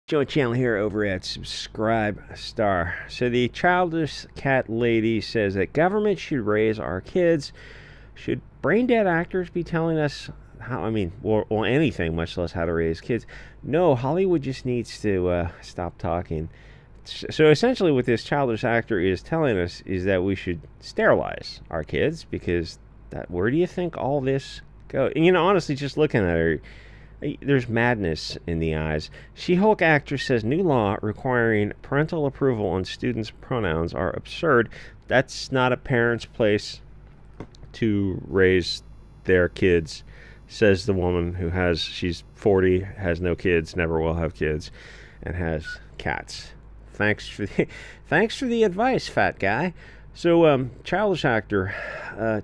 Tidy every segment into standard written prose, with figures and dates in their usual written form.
Joe channel here over at SubStar. So the childless cat lady says that government should raise our kids. Should brain dead actors be telling us how, or anything, much less how to raise kids? No, Hollywood just needs to stop talking. So essentially what this childless actor is telling us is that we should sterilize our kids, because where do you think all this goes? And, honestly, just looking at her, there's madness in the eyes. She-Hulk actress says new law requiring parental approval on students' pronouns are absurd. That's not a parent's place to raise their kids, says the woman she's 40, has no kids, never will have kids, and has cats. Thanks for the advice, fat guy. So, childish actor,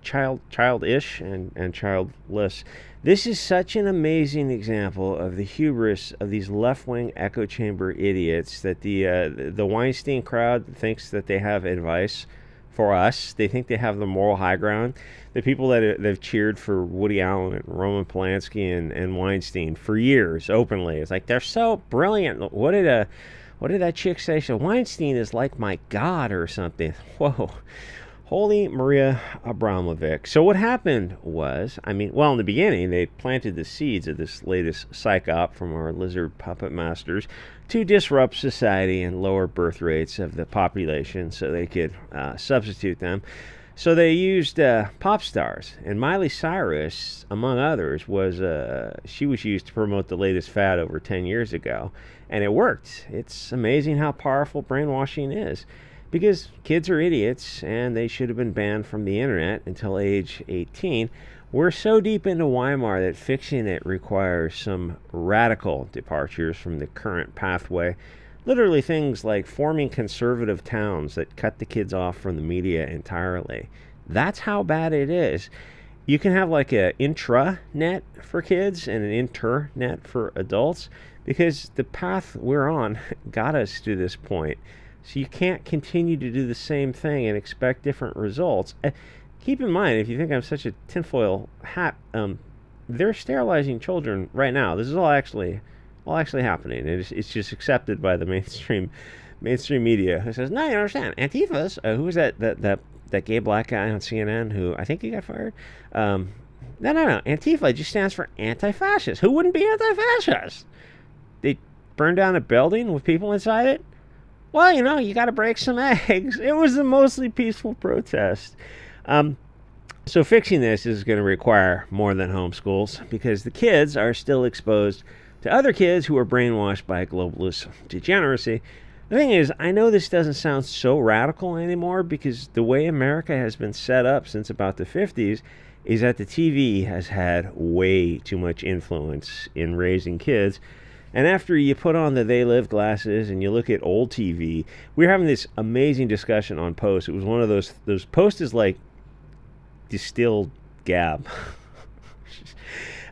childish and childless. This is such an amazing example of the hubris of these left-wing echo chamber idiots that the Weinstein crowd thinks that they have advice for us. They think they have the moral high ground. The people that have cheered for Woody Allen and Roman Polanski and Weinstein for years openly. It's like, they're so brilliant. What did that chick say? So Weinstein is like my God or something. Whoa. Holy Maria Abramovic. So what happened was, in the beginning, they planted the seeds of this latest psych op from our lizard puppet masters to disrupt society and lower birth rates of the population so they could substitute them. So they used pop stars, and Miley Cyrus, among others, was used to promote the latest fad over 10 years ago, and it worked. It's amazing how powerful brainwashing is, because kids are idiots, and they should have been banned from the internet until age 18. We're so deep into Weimar that fixing it requires some radical departures from the current pathway. Literally things like forming conservative towns that cut the kids off from the media entirely. That's how bad it is. You can have like an intranet for kids and an internet for adults, because the path we're on got us to this point. So you can't continue to do the same thing and expect different results. Keep in mind, if you think I'm such a tinfoil hat, they're sterilizing children right now. This is all actually happening. It's just accepted by the mainstream media, who says, no, you don't understand. Antifa's, who was that gay black guy on CNN who I think he got fired? No. Antifa just stands for anti-fascist. Who wouldn't be anti-fascist? They burned down a building with people inside it? Well, you got to break some eggs. It was a mostly peaceful protest. So fixing this is going to require more than homeschools, because the kids are still exposed to other kids who are brainwashed by globalist degeneracy. The thing is, I know this doesn't sound so radical anymore, because the way America has been set up since about the 50s is that the TV has had way too much influence in raising kids. And after you put on the They Live glasses and you look at old TV, we were having this amazing discussion on Post. It was one of those Post is like distilled gab.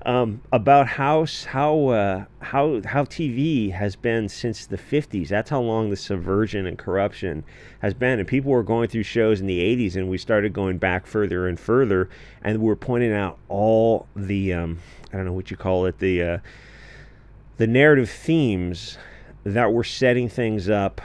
About how TV has been since the 50s. That's how long the subversion and corruption has been. And people were going through shows in the 80s, and we started going back further and further, and we're pointing out all the I don't know what you call it, the narrative themes that were setting things up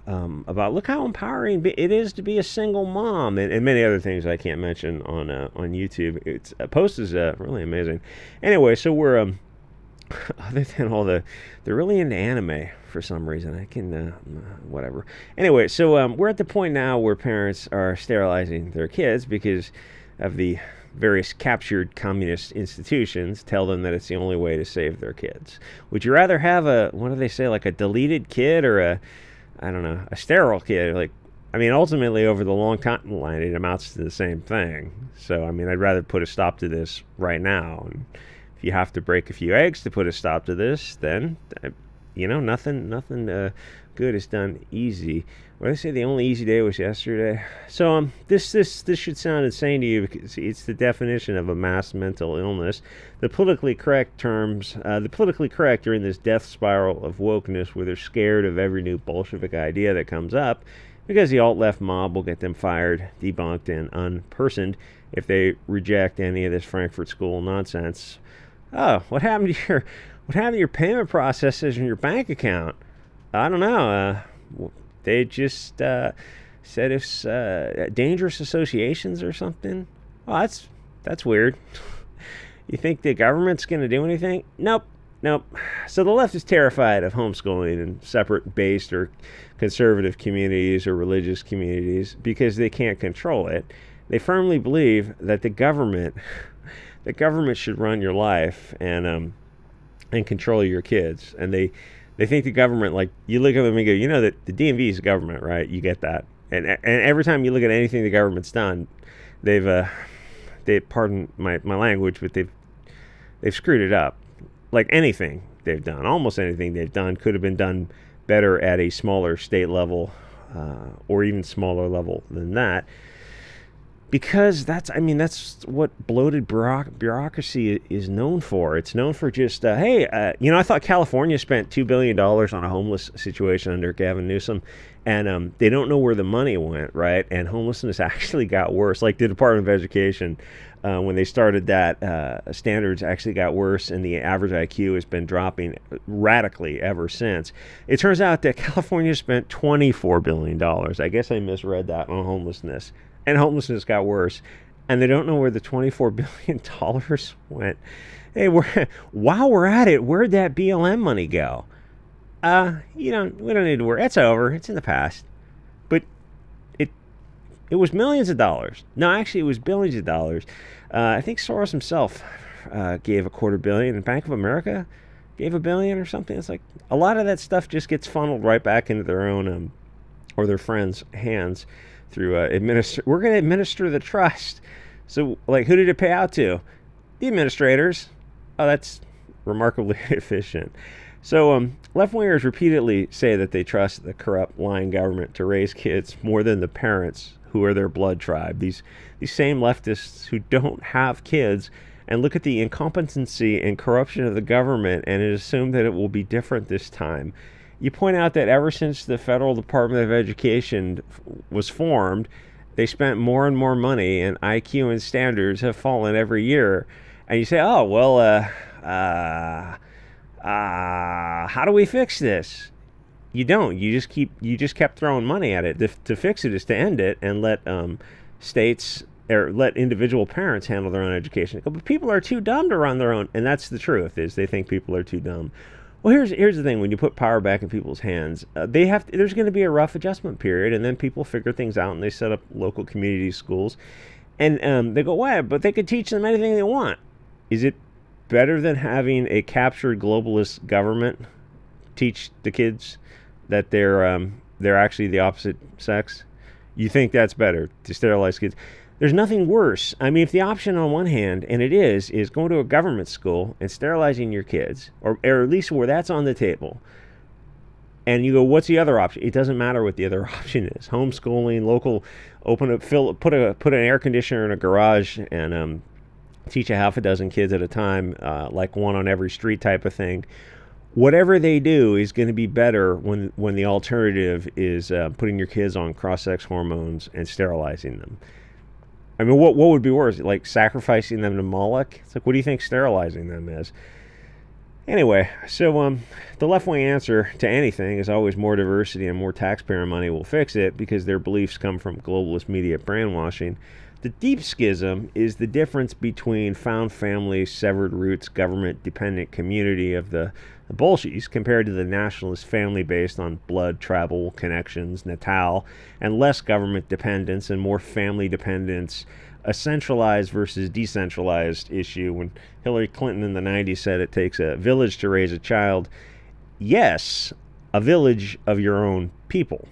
about, look how empowering it is to be a single mom, and many other things I can't mention on YouTube. It's Post is really amazing. Anyway, so we're other than all they're really into anime for some reason. I can whatever. Anyway, so we're at the point now where parents are sterilizing their kids because of the various captured communist institutions tell them that it's the only way to save their kids. Would you rather have what do they say, like a deleted kid or a sterile kid? Ultimately, over the long timeline, it amounts to the same thing. So, I'd rather put a stop to this right now. And if you have to break a few eggs to put a stop to this, then, nothing good is done easy. What did I say? The only easy day was yesterday. So, this should sound insane to you, because it's the definition of a mass mental illness. The politically correct are in this death spiral of wokeness, where they're scared of every new Bolshevik idea that comes up, because the alt-left mob will get them fired, debunked, and unpersoned if they reject any of this Frankfurt School nonsense. Oh, what happened to your payment processors in your bank account? I don't know. They just said it's dangerous associations or something. Well, that's weird. You think the government's going to do anything? Nope. Nope. So the left is terrified of homeschooling in separate based or conservative communities or religious communities because they can't control it. They firmly believe that the government should run your life and control your kids. And they think the government, like, you look at them and go, you know that the DMV is government, right? You get that. And every time you look at anything the government's done, they pardon my language, but they've screwed it up. Like anything they've done, almost anything they've done could have been done better at a smaller state level, or even smaller level than that. Because that's what bloated bureaucracy is known for. It's known for just, hey, I thought California spent $2 billion on a homeless situation under Gavin Newsom, and they don't know where the money went, right? And homelessness actually got worse. Like the Department of Education, when they started that, standards actually got worse, and the average IQ has been dropping radically ever since. It turns out that California spent $24 billion. I guess I misread that on homelessness. And homelessness got worse, and they don't know where the $24 billion went. Hey, while we're at it, where'd that BLM money go? We don't need to worry. It's over. It's in the past. But it was millions of dollars. No, actually, it was billions of dollars. I think Soros himself gave $250 million, and Bank of America gave $1 billion or something. It's like a lot of that stuff just gets funneled right back into their own or their friends' hands. Through we're going to administer the trust. So, like, who did it pay out to? The administrators. Oh, that's remarkably efficient. So, left-wingers repeatedly say that they trust the corrupt, lying government to raise kids more than the parents who are their blood tribe. These same leftists who don't have kids and look at the incompetency and corruption of the government and assume that it will be different this time. You point out that ever since the Federal Department of Education was formed, they spent more and more money, and IQ and standards have fallen every year. And you say, oh, well, how do we fix this? You don't. You just kept throwing money at it. To fix it is to end it and let states or let individual parents handle their own education. But people are too dumb to run their own, and that's the truth. Is they think people are too dumb. Well, here's the thing: when you put power back in people's hands, there's going to be a rough adjustment period, and then people figure things out, and they set up local community schools, and they go, "Why? But they could teach them anything they want." Is it better than having a captured globalist government teach the kids that they're actually the opposite sex? You think that's better to sterilize kids? There's nothing worse. I mean, if the option on one hand, and it is going to a government school and sterilizing your kids, or at least where that's on the table, and you go, what's the other option? It doesn't matter what the other option is. Homeschooling, local, put an air conditioner in a garage and teach a half a dozen kids at a time, like one on every street type of thing. Whatever they do is going to be better when the alternative is putting your kids on cross-sex hormones and sterilizing them. I mean, what would be worse? Like sacrificing them to Moloch? It's like, what do you think sterilizing them is? Anyway, so the left-wing answer to anything is always more diversity and more taxpayer money will fix it because their beliefs come from globalist media brainwashing. The deep schism is the difference between found family, severed roots, government-dependent community of the Bolsheviks compared to the nationalist family based on blood, travel, connections, natal, and less government dependence and more family dependence, a centralized versus decentralized issue. When Hillary Clinton in the 90s said it takes a village to raise a child, yes, a village of your own people.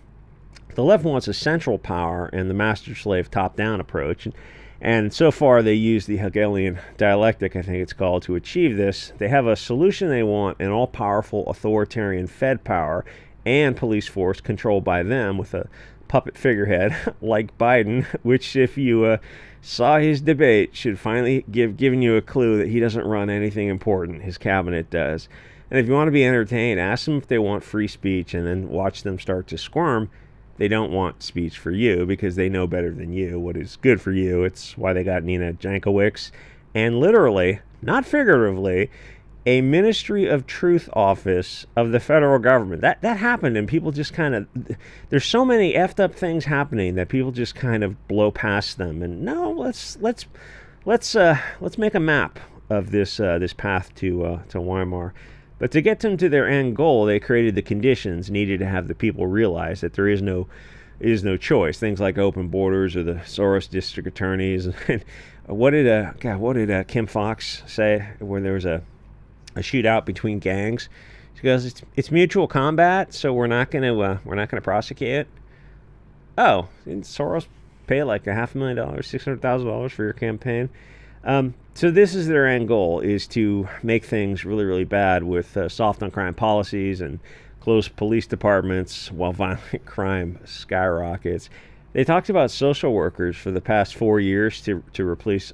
The left wants a central power and the master-slave top-down approach. And so far, they use the Hegelian dialectic, I think it's called, to achieve this. They have a solution they want, an all-powerful authoritarian Fed power and police force controlled by them with a puppet figurehead like Biden, which, if you saw his debate, should finally given you a clue that he doesn't run anything important. His cabinet does. And if you want to be entertained, ask them if they want free speech and then watch them start to squirm. They don't want speech for you because they know better than you what is good for you. It's why they got Nina Jankowicz. And literally, not figuratively, a Ministry of Truth office of the federal government. That happened, and people just kind of, there's so many effed up things happening that people just kind of blow past them. And no, let's make a map of this path to Weimar. But to get them to their end goal, they created the conditions needed to have the people realize that there is no choice. Things like open borders or the Soros district attorneys. And what did Kim Fox say when there was a shootout between gangs? She goes, it's mutual combat, so we're not gonna prosecute it. Oh, and Soros pay like $500,000, $600,000 for your campaign. So this is their end goal, is to make things really, really bad with soft on crime policies and close police departments while violent crime skyrockets. They talked about social workers for the past 4 years to replace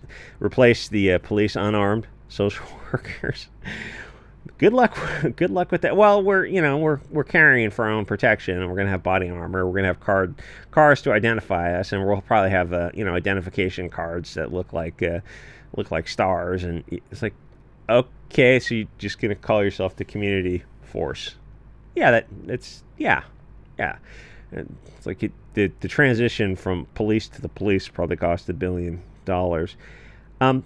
the police unarmed social workers. Good luck with that. Well, we're carrying for our own protection, and we're gonna have body armor. We're gonna have cars to identify us, and we'll probably have identification cards that look like stars. And it's like, okay, so you're just gonna call yourself the community force? Yeah, yeah. And it's like the transition from police to the police probably cost $1 billion.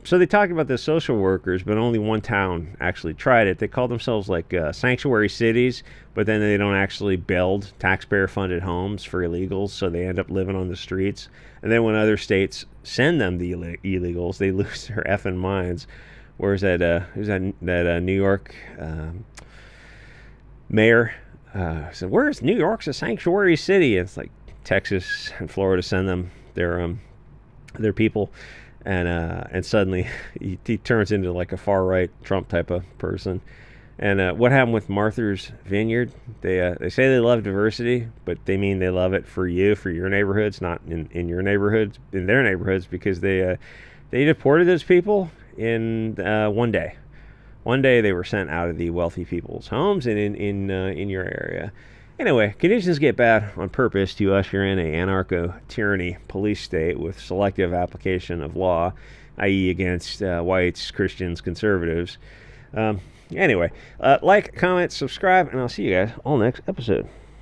So they talked about the social workers, but only one town actually tried it. They call themselves like sanctuary cities, but then they don't actually build taxpayer-funded homes for illegals, so they end up living on the streets. And then when other states send them the illegals, they lose their effing minds. Whereas that New York mayor said, "Where's New York's a sanctuary city?" And it's like Texas and Florida send them their people. And suddenly he turns into like a far right Trump type of person. And what happened with Martha's Vineyard? They say they love diversity, but they mean they love it for your neighborhoods, not in your neighborhoods, in their neighborhoods, because they deported those people in one day. One day they were sent out of the wealthy people's homes and in your area. Anyway, conditions get bad on purpose to usher in a anarcho-tyranny police state with selective application of law, i.e. against whites, Christians, conservatives. Anyway, like, comment, subscribe, and I'll see you guys all next episode.